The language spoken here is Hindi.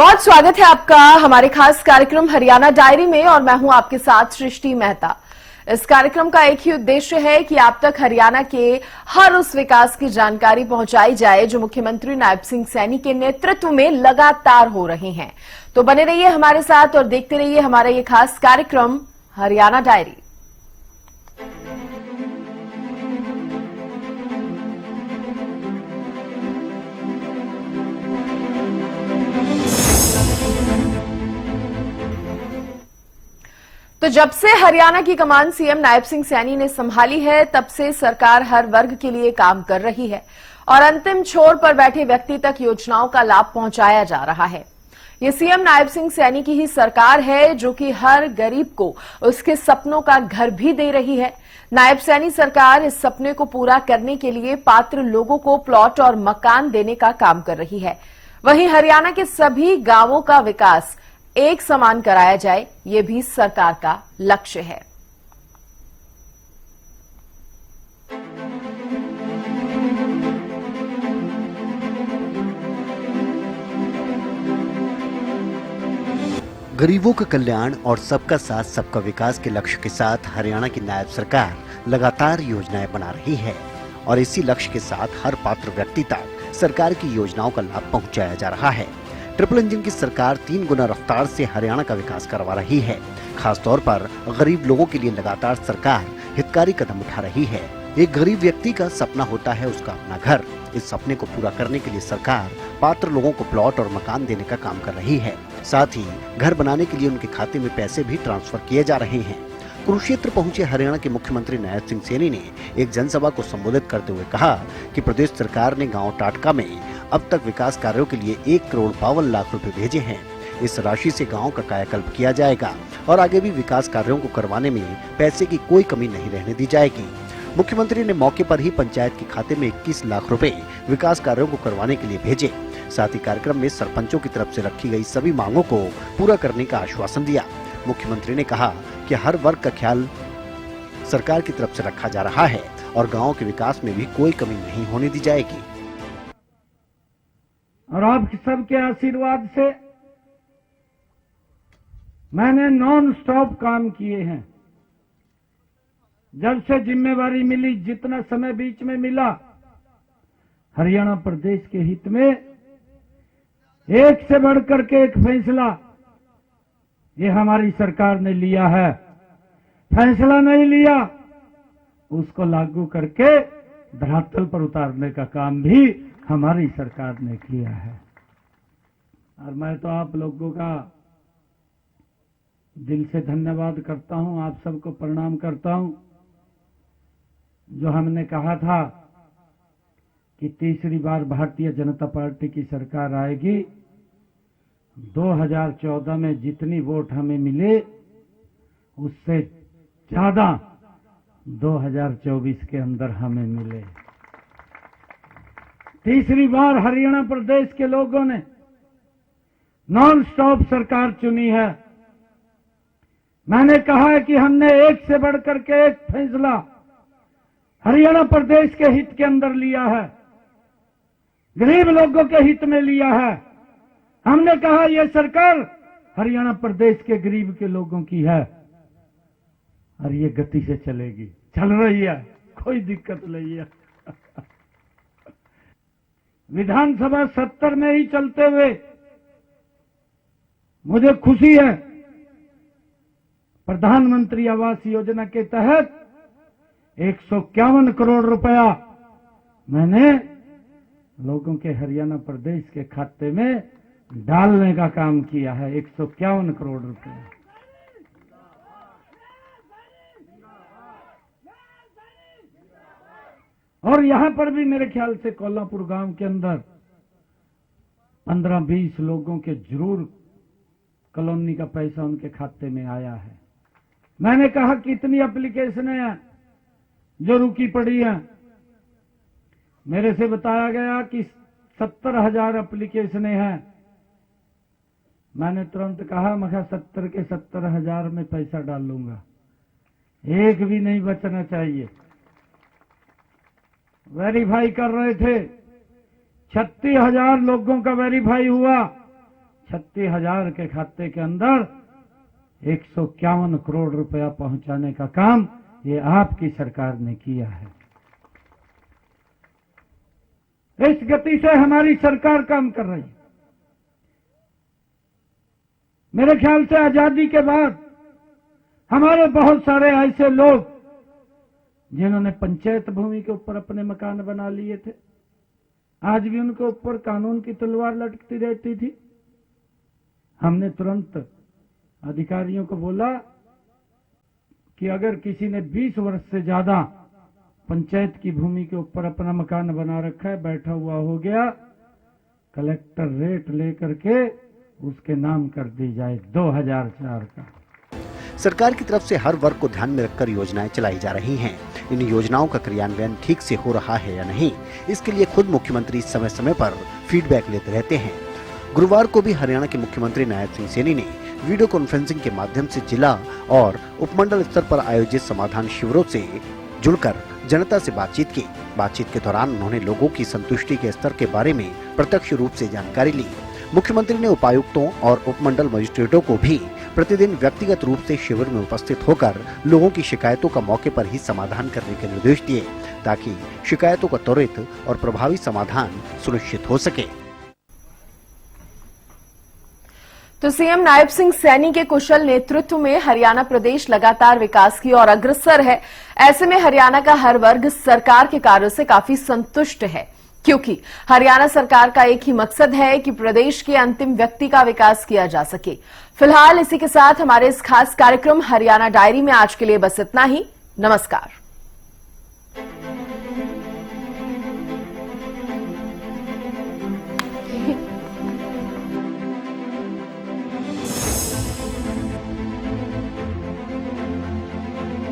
बहुत स्वागत है आपका हमारे खास कार्यक्रम हरियाणा डायरी में और मैं हूं आपके साथ सृष्टि मेहता। इस कार्यक्रम का एक ही उद्देश्य है कि आप तक हरियाणा के हर उस विकास की जानकारी पहुंचाई जाए जो मुख्यमंत्री नायब सिंह सैनी के नेतृत्व में लगातार हो रहे हैं। तो बने रहिए हमारे साथ और देखते रहिए हमारा ये खास कार्यक्रम हरियाणा डायरी। तो जब से हरियाणा की कमान सीएम नायब सिंह सैनी ने संभाली है तब से सरकार हर वर्ग के लिए काम कर रही है और अंतिम छोर पर बैठे व्यक्ति तक योजनाओं का लाभ पहुंचाया जा रहा है। ये सीएम नायब सिंह सैनी की ही सरकार है जो कि हर गरीब को उसके सपनों का घर भी दे रही है। नायब सैनी सरकार इस सपने को पूरा करने के लिए पात्र लोगों को प्लॉट और मकान देने का काम कर रही है। वहीं हरियाणा के सभी गांवों का विकास एक समान कराया जाए, ये भी सरकार का लक्ष्य है। गरीबों का कल्याण और सबका साथ सबका विकास के लक्ष्य के साथ हरियाणा की नायब सरकार लगातार योजनाएं बना रही है और इसी लक्ष्य के साथ हर पात्र व्यक्ति तक सरकार की योजनाओं का लाभ पहुंचाया जा रहा है। ट्रिपल इंजन की सरकार 3 गुना रफ्तार से हरियाणा का विकास करवा रही है। खासतौर पर गरीब लोगों के लिए लगातार सरकार हितकारी कदम उठा रही है। एक गरीब व्यक्ति का सपना होता है उसका अपना घर। इस सपने को पूरा करने के लिए सरकार पात्र लोगों को प्लॉट और मकान देने का काम कर रही है। साथ ही घर बनाने के लिए उनके खाते में पैसे भी ट्रांसफर किए जा रहे हैं। कुरुक्षेत्र पहुंचे हरियाणा के मुख्यमंत्री नायब सिंह सैनी ने एक जनसभा को संबोधित करते हुए कहा कि प्रदेश सरकार ने गाँव टाटका में अब तक विकास कार्यों के लिए 1,52,00,000 रुपए भेजे हैं। इस राशि से गांव का कायाकल्प किया जाएगा और आगे भी विकास कार्यों को करवाने में पैसे की कोई कमी नहीं रहने दी जाएगी। मुख्यमंत्री ने मौके पर ही पंचायत के खाते में 21 लाख रुपए विकास कार्यों को करवाने के लिए भेजे। साथ ही कार्यक्रम में सरपंचों की तरफ से रखी गई सभी मांगों को पूरा करने का आश्वासन दिया। मुख्यमंत्री ने कहा कि हर वर्ग का ख्याल सरकार की तरफ से रखा जा रहा है और गाँव के विकास में भी कोई कमी नहीं होने दी जाएगी। और आप सबके आशीर्वाद से मैंने नॉन स्टॉप काम किए हैं। जब से जिम्मेवारी मिली, जितना समय बीच में मिला, हरियाणा प्रदेश के हित में एक से बढ़कर के एक फैसला ये हमारी सरकार ने लिया है। फैसला नहीं लिया, उसको लागू करके धरातल पर उतारने का काम भी हमारी सरकार ने किया है। और मैं तो आप लोगों का दिल से धन्यवाद करता हूं, आप सबको प्रणाम करता हूं। जो हमने कहा था कि तीसरी बार भारतीय जनता पार्टी की सरकार आएगी, 2014 में जितनी वोट हमें मिले उससे ज्यादा 2024 के अंदर हमें मिले। तीसरी बार हरियाणा प्रदेश के लोगों ने नॉन स्टॉप सरकार चुनी है। मैंने कहा है कि हमने एक से बढ़कर के एक फैसला हरियाणा प्रदेश के हित के अंदर लिया है, गरीब लोगों के हित में लिया है। हमने कहा यह सरकार हरियाणा प्रदेश के गरीब के लोगों की है और ये गति से चलेगी, चल रही है, कोई दिक्कत नहीं है। विधानसभा 70 में ही चलते हुए मुझे खुशी है, प्रधानमंत्री आवास योजना के तहत 151 करोड़ रुपया मैंने लोगों के हरियाणा प्रदेश के खाते में डालने का काम किया है। 151 करोड़ रुपया। और यहां पर भी मेरे ख्याल से कोल्हापुर गांव के अंदर 15-20 लोगों के जरूर कॉलोनी का पैसा उनके खाते में आया है। मैंने कहा कितनी एप्लीकेशनें हैं जो रुकी पड़ी हैं। मेरे से बताया गया कि 70,000 एप्लीकेशनें हैं। मैंने तुरंत कहा, मैं 70 के 70,000 में पैसा डालूंगा, एक भी नहीं बचना चाहिए। वेरीफाई कर रहे थे, 36,000 लोगों का वेरीफाई हुआ, 36,000 के खाते के अंदर 151 करोड़ रुपया पहुंचाने का काम ये आपकी सरकार ने किया है। इस गति से हमारी सरकार काम कर रही है। मेरे ख्याल से आजादी के बाद हमारे बहुत सारे ऐसे लोग जिन्होंने पंचायत भूमि के ऊपर अपने मकान बना लिए थे, आज भी उनके ऊपर कानून की तलवार लटकती रहती थी। हमने तुरंत अधिकारियों को बोला कि अगर किसी ने 20 वर्ष से ज्यादा पंचायत की भूमि के ऊपर अपना मकान बना रखा है, बैठा हुआ हो गया, कलेक्टर रेट लेकर के उसके नाम कर दी जाए 2004 का। सरकार की तरफ से हर वर्ग को ध्यान में रखकर योजनाएं चलाई जा रही हैं। इन योजनाओं का क्रियान्वयन ठीक से हो रहा है या नहीं, इसके लिए खुद मुख्यमंत्री समय समय पर फीडबैक लेते रहते हैं। गुरुवार को भी हरियाणा के मुख्यमंत्री नायब सिंह सैनी ने वीडियो कॉन्फ्रेंसिंग के माध्यम से जिला और उपमंडल स्तर पर आयोजित समाधान शिविरों से जुड़कर जनता से बातचीत की। बातचीत के दौरान उन्होंने लोगों की संतुष्टि के स्तर के बारे में प्रत्यक्ष रूप से जानकारी ली। मुख्यमंत्री ने उपायुक्तों और उपमंडल मजिस्ट्रेटों को भी प्रतिदिन व्यक्तिगत रूप से शिविर में उपस्थित होकर लोगों की शिकायतों का मौके पर ही समाधान करने के निर्देश दिए, ताकि शिकायतों का त्वरित और प्रभावी समाधान सुनिश्चित हो सके। तो सीएम नायब सिंह सैनी के कुशल नेतृत्व में हरियाणा प्रदेश लगातार विकास की ओर अग्रसर है। ऐसे में हरियाणा का हर वर्ग सरकार के कार्यों से काफी संतुष्ट है, क्योंकि हरियाणा सरकार का एक ही मकसद है कि प्रदेश के अंतिम व्यक्ति का विकास किया जा सके। फिलहाल इसी के साथ हमारे इस खास कार्यक्रम हरियाणा डायरी में आज के लिए बस इतना ही। नमस्कार।